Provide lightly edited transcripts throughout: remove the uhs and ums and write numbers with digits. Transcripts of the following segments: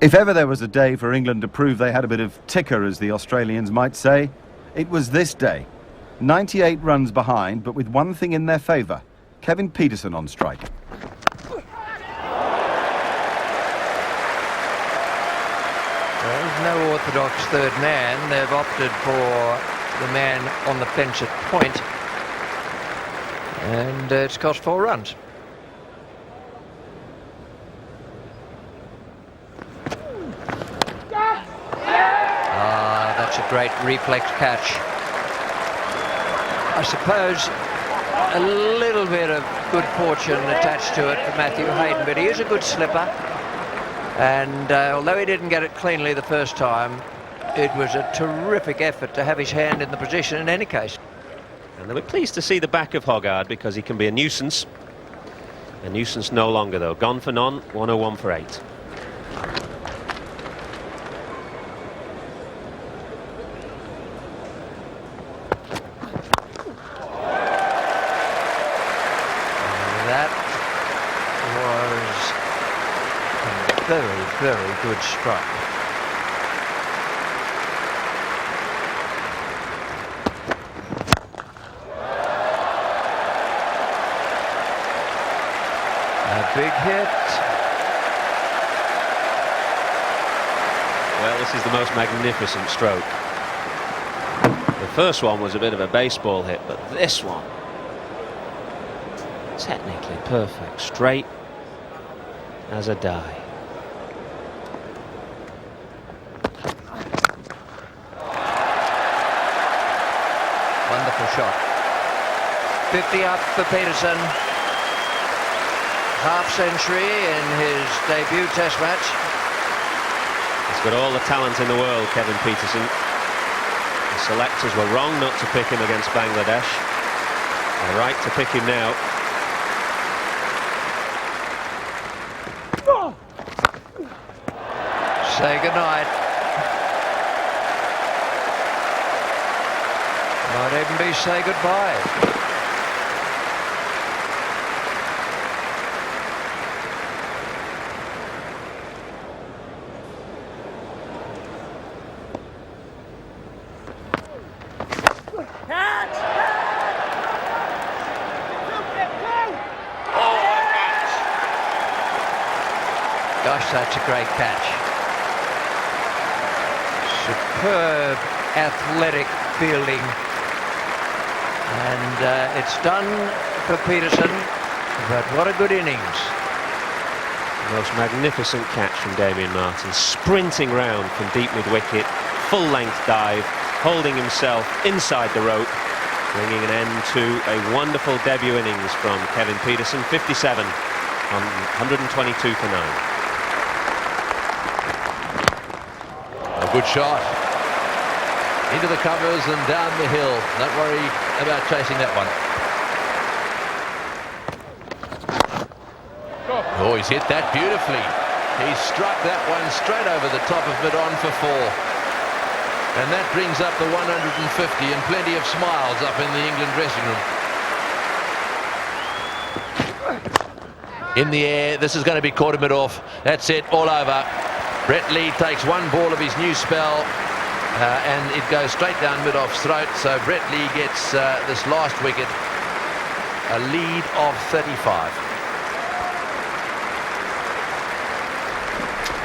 If ever there was a day for England to prove they had a bit of ticker, as the Australians might say, it was this day. 98 runs behind, but with one thing in their favour: Kevin Pietersen on strike. There's no orthodox third man. They've opted for the man on the bench at point, and it's cost 4 runs. That's a great reflex catch. I suppose a little bit of good fortune attached to it for Matthew Hayden, but he is a good slipper, and although he didn't get it cleanly the first time, it was a terrific effort to have his hand in the position in any case. And they were pleased to see the back of Hoggard, because he can be a nuisance. A nuisance no longer, though. Gone for none, 101 for 8. Very good strike. A big hit. Well, this is the most magnificent stroke. The first one was a bit of a baseball hit, but this one, technically perfect, straight as a die. Wonderful shot. 50 up for Pietersen. Half century in his debut test match. He's got all the talent in the world, Kevin Pietersen. The selectors were wrong not to pick him against Bangladesh. They're right to pick him now. Say goodnight. Might even be say goodbye. Gosh, that's a great catch. Superb athletic fielding. And it's done for Pietersen, but what a good innings. The most magnificent catch from Damien Martyn, sprinting round from deep mid-wicket, full-length dive, holding himself inside the rope, bringing an end to a wonderful debut innings from Kevin Pietersen. 57 on 122 for 9. A good shot. Into the covers and down the hill. Don't worry about chasing that one. Oh, he's hit that beautifully. He struck that one straight over the top of mid-on for 4. And that brings up the 150 and plenty of smiles up in the England dressing room. In the air, this is going to be quarter mid-off. That's it, all over. Brett Lee takes one ball of his new spell. And it goes straight down mid-off's throat, so Brett Lee gets this last wicket, a lead of 35.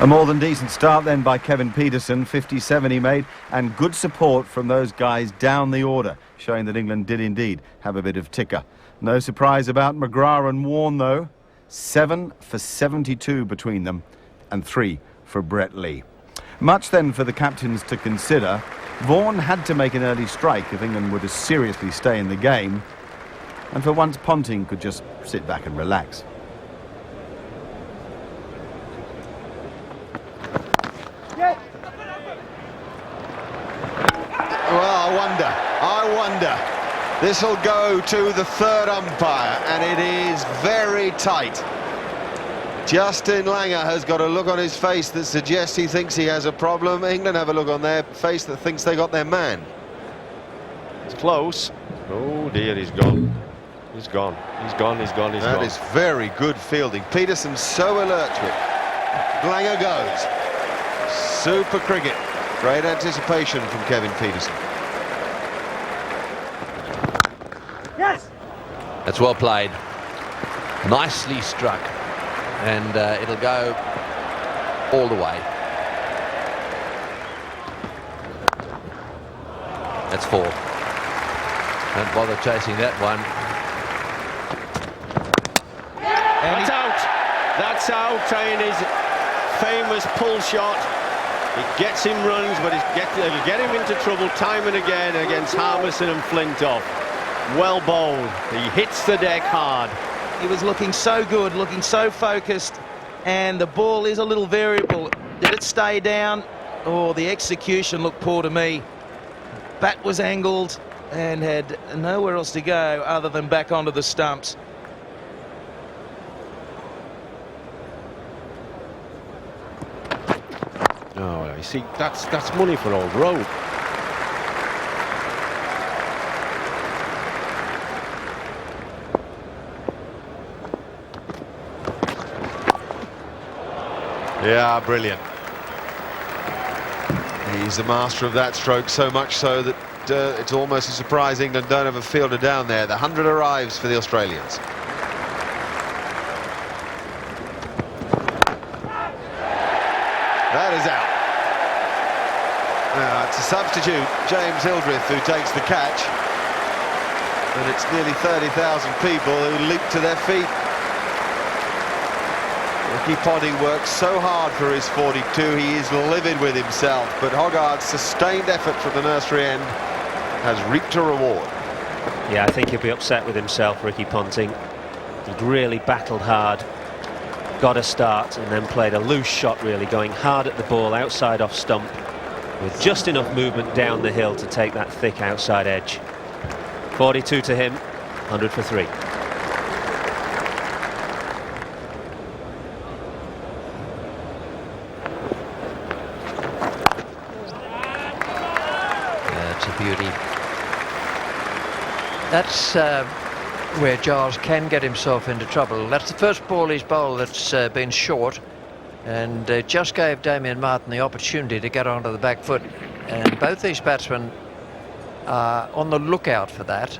A more than decent start then by Kevin Pietersen. 57 he made, and good support from those guys down the order, showing that England did indeed have a bit of ticker. No surprise about McGrath and Warne, though. 7 for 72 between them, and 3 for Brett Lee. Much then for the captains to consider. Vaughan had to make an early strike if England were to seriously stay in the game, and for once Ponting could just sit back and relax. Well, I wonder. This'll go to the third umpire, and it is very tight. Justin Langer has got a look on his face that suggests he thinks he has a problem. England have a look on their face that thinks they got their man. It's close. Oh dear, he's gone. He's gone. He's gone. He's gone. He's gone. That is very good fielding. Peterson's so alert to it. Langer goes. Super cricket. Great anticipation from Kevin Peterson. Yes. That's well played. Nicely struck. And it'll go all the way. That's 4. Don't bother chasing that one. That's out. That's out. Trying his famous pull shot. It gets him runs, but it'll get him into trouble time and again against Harmison and Flintoff. Well bowled. He hits the deck hard. He was looking so good, looking so focused, and the ball is a little variable. Did it stay down? Oh, the execution looked poor to me. Bat was angled and had nowhere else to go other than back onto the stumps. Oh, you see, that's money for old Rowe. Yeah, brilliant. He's the master of that stroke, so much so that it's almost as surprising England don't have a fielder down there. The 100 arrives for the Australians. That is out. Now, it's a substitute, James Hildreth, who takes the catch. And it's nearly 30,000 people who leap to their feet. Ricky Ponting works so hard for his 42, he is livid with himself, but Hogarth's sustained effort from the nursery end has reaped a reward. Yeah, I think he'll be upset with himself, Ricky Ponting. He'd really battled hard, got a start, and then played a loose shot, really, going hard at the ball outside off stump, with just enough movement down the hill to take that thick outside edge. 42 to him, 100 for 3. Beauty. That's where Giles can get himself into trouble. That's the first ball he's bowled that's been short, and just gave Damien Martyn the opportunity to get onto the back foot, and both these batsmen are on the lookout for that.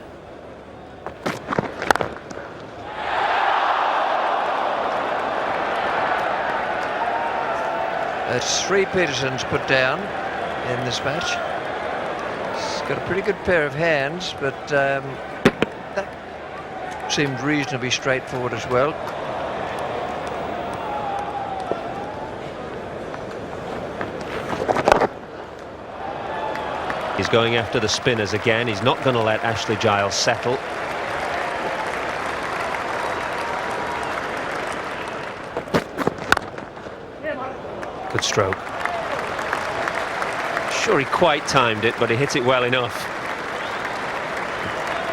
That's 3 Petersons put down in this match. Got a pretty good pair of hands, but that seemed reasonably straightforward as well. He's going after the spinners again. He's not going to let Ashley Giles settle. Good stroke. Sure, he quite timed it, but he hit it well enough.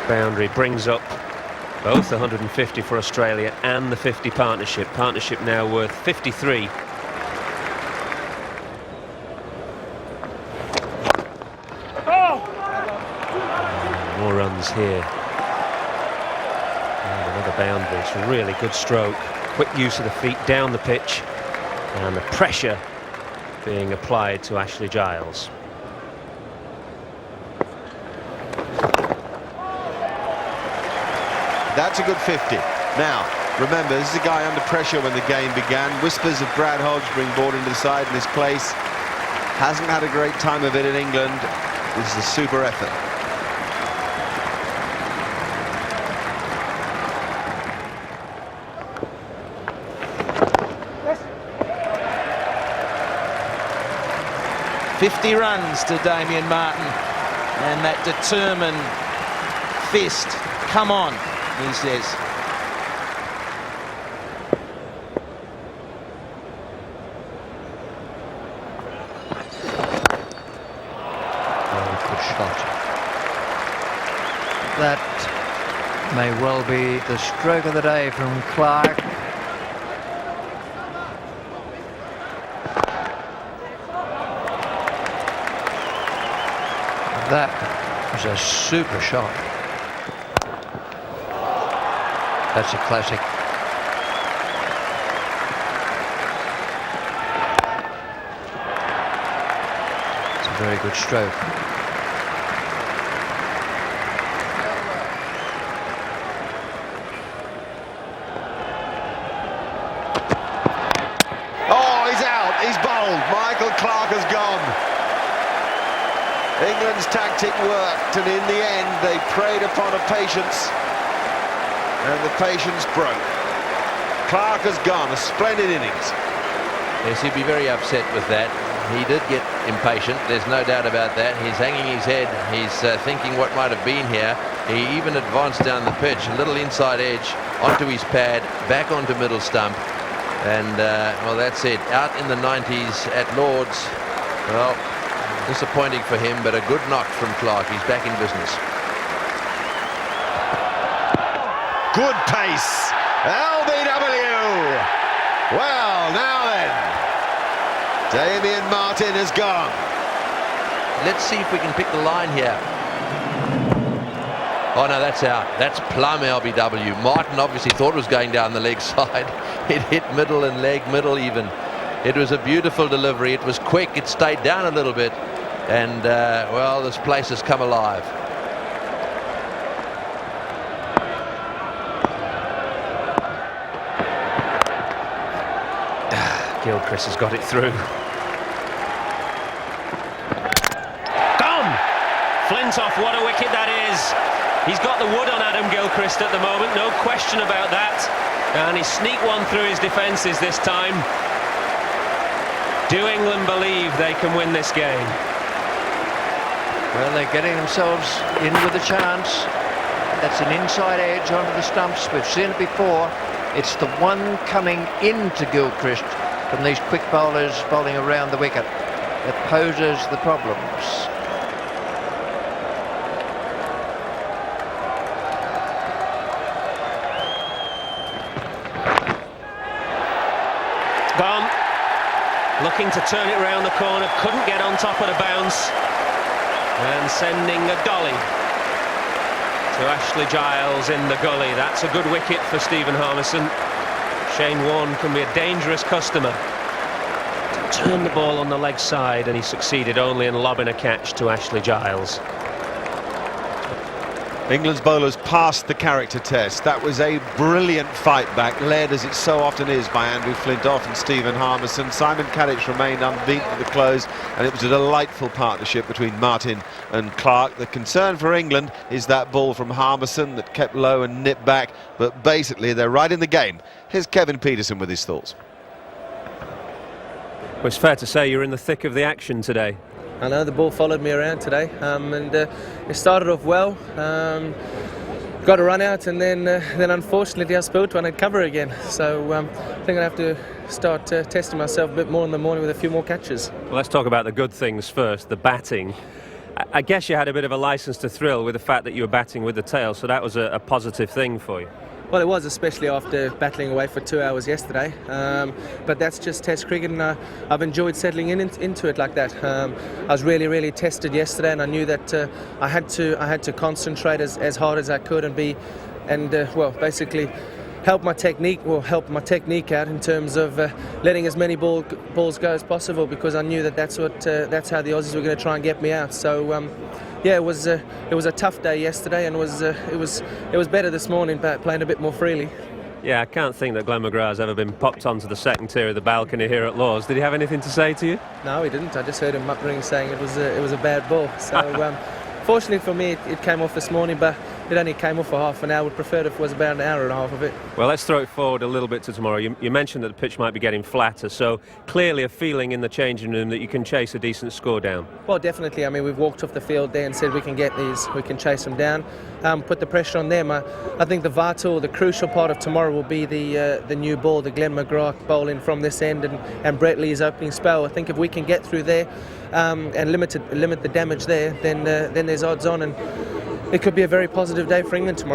Boundary brings up both the 150 for Australia and the 50 partnership. Partnership now worth 53. More runs here. And another boundary. It's a really good stroke. Quick use of the feet down the pitch, and the pressure being applied to Ashley Giles. That's a good 50. Now, remember, this is a guy under pressure when the game began. Whispers of Brad Hodge being brought into the side in this place. Hasn't had a great time of it in England. This is a super effort. Yes. 50 runs to Damien Martyn, and that determined fist. Come on, he says. Oh, good shot. That may well be the stroke of the day from Clark. That was a super shot. That's a classic. It's a very good stroke. Oh, he's out. He's bowled. Michael Clarke has gone. England's tactic worked, and in the end they preyed upon a patience, and the patience broke. Clarke has gone. A splendid innings. Yes, he'd be very upset with that. He did get impatient, there's no doubt about that. He's hanging his head, he's thinking what might have been here. He even advanced down the pitch, a little inside edge, onto his pad, back onto middle stump. And, well, that's it. Out in the 90s at Lord's. Well, disappointing for him, but a good knock from Clarke. He's back in business. Good pace. LBW. Well, now then. Damien Martyn has gone. Let's see if we can pick the line here. Oh, no, that's out. That's plumb LBW. Martyn obviously thought it was going down the leg side. It hit middle and leg, middle even. It was a beautiful delivery. It was quick. It stayed down a little bit. And, well, this place has come alive. Gilchrist has got it through. Gone! Flintoff, what a wicket that is. He's got the wood on Adam Gilchrist at the moment, no question about that. And he sneaked one through his defences this time. Do England believe they can win this game? Well, they're getting themselves in with a chance. That's an inside edge onto the stumps. We've seen it before. It's the one coming into Gilchrist from these quick bowlers bowling around the wicket that poses the problems. Gone. Looking to turn it round the corner, couldn't get on top of the bounce. And sending a dolly to Ashley Giles in the gully. That's a good wicket for Stephen Harmison. Shane Warne can be a dangerous customer. To turn the ball on the leg side, and he succeeded only in lobbing a catch to Ashley Giles. England's bowlers passed the character test. That was a brilliant fight back, led as it so often is by Andrew Flintoff and Stephen Harmison. Simon Kadich remained unbeaten to the close, and it was a delightful partnership between Martyn and Clarke. The concern for England is that ball from Harmison that kept low and nipped back, but basically they're right in the game. Here's Kevin Pietersen with his thoughts. Well, it's fair to say you're in the thick of the action today. I know the ball followed me around today, and it started off well. Got a run out, and then unfortunately I spilled one and cover again. So I think I have to start testing myself a bit more in the morning with a few more catches. Well, let's talk about the good things first, the batting. I guess you had a bit of a license to thrill with the fact that you were batting with the tail, so that was a positive thing for you. Well, it was, especially after battling away for 2 hours yesterday. But that's just Test cricket, and I've enjoyed settling into it like that. I was really tested yesterday, and I knew that I had to concentrate as hard as I could and well, basically help my technique out in terms of letting as many balls go as possible, because I knew that that's how the Aussies were going to try and get me out. So. Yeah, it was a tough day yesterday, and it was better this morning, but playing a bit more freely. Yeah, I can't think that Glenn McGrath's ever been popped onto the second tier of the balcony here at Lord's. Did he have anything to say to you? No, he didn't. I just heard him muttering, saying it was a bad ball. So fortunately for me, it came off this morning, but it only came off for half an hour. Would prefer if it was about an hour and a half of it. Well, let's throw it forward a little bit to tomorrow. You mentioned that the pitch might be getting flatter, so clearly a feeling in the changing room that you can chase a decent score down. Well, definitely. I mean, we've walked off the field there and said we can get these, we can chase them down, put the pressure on them. I think the crucial part of tomorrow will be the new ball, the Glenn McGrath bowling from this end, and Brett Lee's opening spell. I think if we can get through there and limit the damage there, then there's odds on, and it could be a very positive day for England tomorrow.